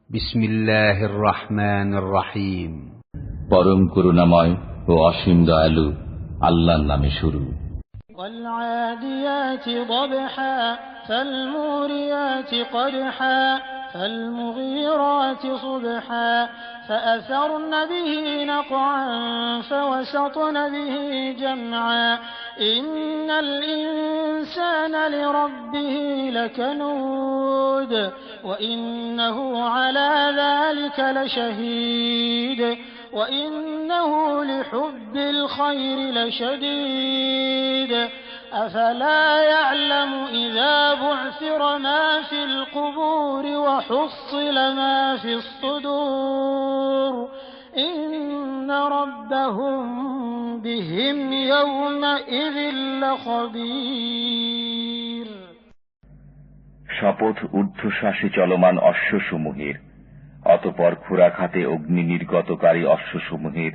বিসমিল্লাহির রহমানির রহিম। পরম করুণাময় ও অসীম দয়ালু আল্লাহর নামে শুরু। والعاديات ضبحا فالموريات قدحا فالمغيرات صبحا فأثرن به نقعا فوسطن به جمعا إن الإنسان لربه لكنود وإنه على ذلك لشهيد وإنه لحب الخير لشديد أفلا يعلم إذا بعثر ما في القبور وحصل ما في الصدور إن ربهم بهم يومئذ لخبير। শপথ ঊর্ধ্বশ্বাসে চলমান অশ্বসমূহের, অতঃপর খোরাখাতে অগ্নি নির্গতকারী অশ্বসমূহের,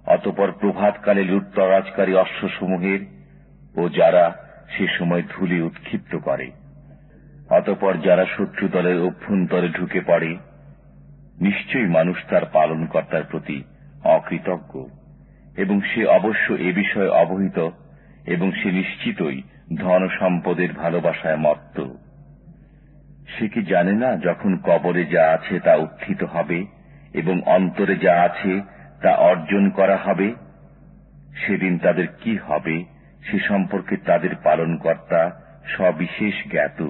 অতঃপর প্রভাতকালে লুটতরাজকারী অশ্বসমূহের ও যারা সে সময় ধূলি উৎক্ষিপ্ত করে, অতঃপর যারা শত্রু দলের অভ্যন্তরে ঢুকে পড়ে, নিশ্চয়ই মানুষ তার পালনকর্তার প্রতি অকৃতজ্ঞ এবং সে অবশ্য এ বিষয়ে অবহিত এবং সে নিশ্চিতই ধন সম্পদের ভালোবাসায় মত্ত। সে কি জানে না যখন কবরে যা আছে তা উত্থিত হবে এবং অন্তরে যা আছে তা অর্জন করা হবে, সেদিন তাদের কি হবে সে সম্পর্কে তাদের পালনকর্তা সবিশেষ জ্ঞাত।